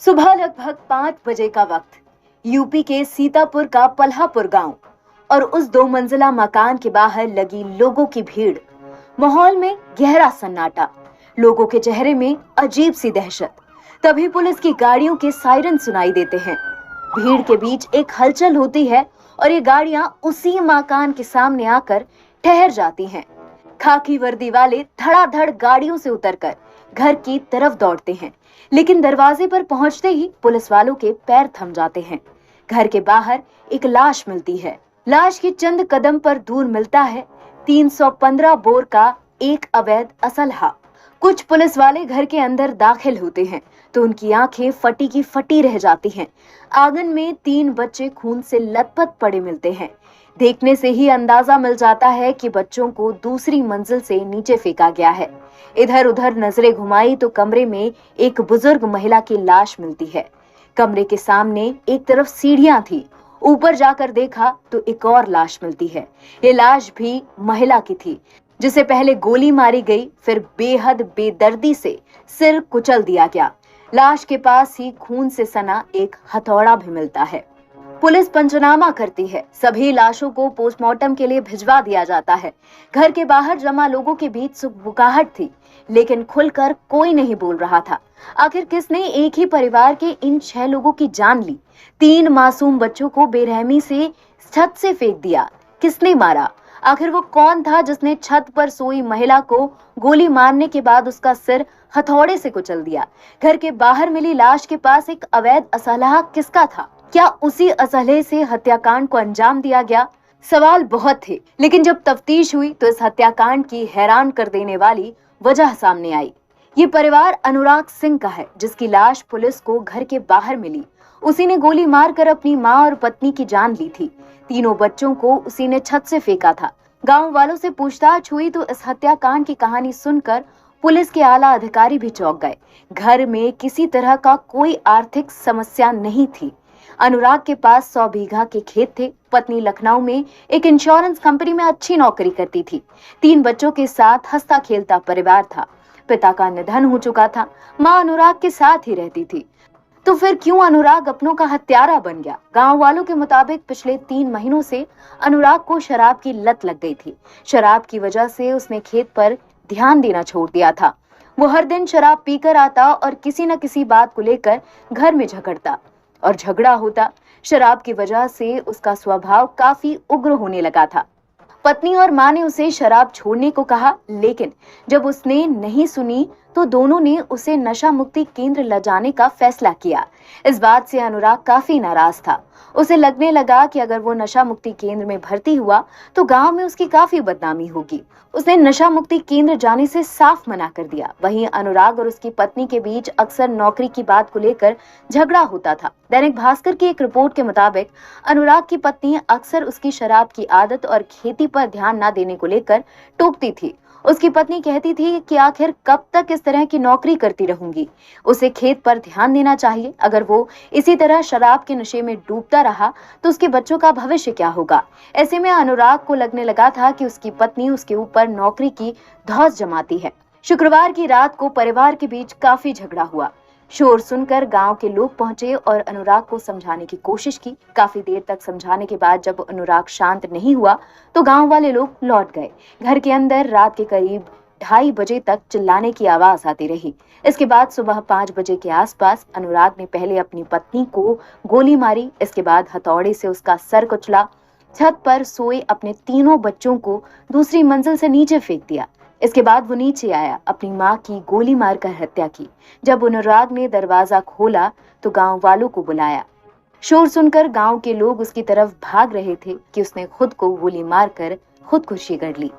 सुबह लगभग 5 बजे का वक्त। यूपी के सीतापुर का पल्हापुर गांव और उस 2 मंजिला मकान के बाहर लगी लोगों की भीड़। माहौल में गहरा सन्नाटा, लोगों के चेहरे में अजीब सी दहशत। तभी पुलिस की गाड़ियों के सायरन सुनाई देते हैं। भीड़ के बीच एक हलचल होती है और ये गाड़ियां उसी मकान के सामने आकर ठहर जाती हैं। खाकी वर्दी वाले धड़ाधड़ गाड़ियों से उतरकर घर की तरफ दौड़ते हैं, लेकिन दरवाजे पर पहुंचते ही पुलिस वालों के पैर थम जाते हैं। घर के बाहर एक लाश मिलती है। लाश के चंद कदम पर दूर मिलता है 315 बोर का एक अवैध असलहा। कुछ पुलिस वाले घर के अंदर दाखिल होते हैं तो उनकी आंखें फटी की फटी रह जाती हैं। आंगन में 3 बच्चे खून से लथपथ पड़े मिलते हैं। देखने से ही अंदाजा मिल जाता है कि बच्चों को दूसरी मंजिल से नीचे फेंका गया है। इधर उधर नजरें घुमाई तो कमरे में एक बुजुर्ग महिला की लाश मिलती है। कमरे के सामने एक तरफ सीढ़ियां थी, ऊपर जाकर देखा तो एक और लाश मिलती है। ये लाश भी महिला की थी, जिसे पहले गोली मारी गई, फिर बेहद बेदर्दी से सिर कुचल दिया गया। लाश के पास ही खून से सना एक हथौड़ा भी मिलता है। पुलिस पंचनामा करती है। सभी लाशों को पोस्टमार्टम के लिए भिजवा दिया जाता है। घर के बाहर जमा लोगों के बीच सुखबुकाहट थी, लेकिन खुलकर कोई नहीं बोल रहा था। आखिर किसने एक ही परिवार के इन 6 लोगों की जान ली? 3 मासूम बच्चों को बेरहमी से छत से फेंक दिया। किसने मारा? आखिर वो कौन था जिसने छत पर सोई महिला को गोली मारने के बाद उसका सिर हथौड़े से कुचल दिया? घर के बाहर मिली लाश के पास एक अवैध असलहा किसका था? क्या उसी असलहे से हत्याकांड को अंजाम दिया गया? सवाल बहुत थे, लेकिन जब तफ्तीश हुई तो इस हत्याकांड की हैरान कर देने वाली वजह सामने आई। ये परिवार अनुराग सिंह का है, जिसकी लाश पुलिस को घर के बाहर मिली। उसी ने गोली मारकर अपनी मां और पत्नी की जान ली थी। तीनों बच्चों को उसी ने छत से फेंका था। गांव वालों से पूछताछ हुई तो इस हत्याकांड की कहानी सुनकर पुलिस के आला अधिकारी भी चौंक गए। घर में किसी तरह का कोई आर्थिक समस्या नहीं थी। अनुराग के पास 100 बीघा के खेत थे। पत्नी लखनऊ में एक इंश्योरेंस कंपनी में अच्छी नौकरी करती थी। 3 बच्चों के साथ हंसता खेलता परिवार था। पिता का निधन हो चुका था। मां अनुराग के साथ ही रहती थी। तो फिर क्यों अनुराग अपनों का हत्यारा बन गया? गांव वालों के मुताबिक पिछले 3 महीनों से अनुराग को शराब की लत लग गई थी। शराब की वजह से उसने खेत पर ध्यान देना छोड़ दिया था। वो हर दिन शराब पीकर आता और किसी न किसी बात को लेकर घर में झगड़ता और झगड़ा होता। शराब की वजह से उसका स्वभाव काफी उग्र होने लगा था। पत्नी और मां ने उसे शराब छोड़ने को कहा, लेकिन जब उसने नहीं सुनी तो दोनों ने उसे नशा मुक्ति केंद्र ले जाने का फैसला किया। इस बात से अनुराग काफी नाराज था। उसे लगने लगा कि अगर वो नशा मुक्ति केंद्र में भर्ती हुआ तो गांव में उसकी काफी बदनामी होगी। उसने नशा मुक्ति केंद्र जाने से साफ मना कर दिया। वहीं अनुराग और उसकी पत्नी के बीच अक्सर नौकरी की बात को लेकर झगड़ा होता था। दैनिक भास्कर की एक रिपोर्ट के मुताबिक अनुराग की पत्नी अक्सर उसकी शराब की आदत और खेती पर ध्यान न देने को लेकर टोकती थी। उसकी पत्नी कहती थी कि आखिर कब तक इस तरह की नौकरी करती रहूंगी, उसे खेत पर ध्यान देना चाहिए। अगर वो इसी तरह शराब के नशे में डूबता रहा तो उसके बच्चों का भविष्य क्या होगा? ऐसे में अनुराग को लगने लगा था कि उसकी पत्नी उसके ऊपर नौकरी की धौंस जमाती है। शुक्रवार की रात को परिवार के बीच काफी झगड़ा हुआ। शोर सुनकर गांव के लोग पहुंचे और अनुराग को समझाने की कोशिश की। काफी देर तक समझाने के बाद जब अनुराग शांत नहीं हुआ तो गांव वाले लोग लौट गए। घर के अंदर रात के करीब 2:30 बजे तक चिल्लाने की आवाज आती रही। इसके बाद सुबह 5 बजे के आसपास अनुराग ने पहले अपनी पत्नी को गोली मारी, इसके बाद हथौड़े से उसका सर कुचला। छत पर सोए अपने तीनों बच्चों को दूसरी मंजिल से नीचे फेंक दिया। इसके बाद वो नीचे आया, अपनी मां की गोली मारकर हत्या की। जब अनुराग ने दरवाजा खोला तो गांव वालों को बुलाया। शोर सुनकर गांव के लोग उसकी तरफ भाग रहे थे कि उसने खुद को गोली मारकर खुदकुशी कर ली।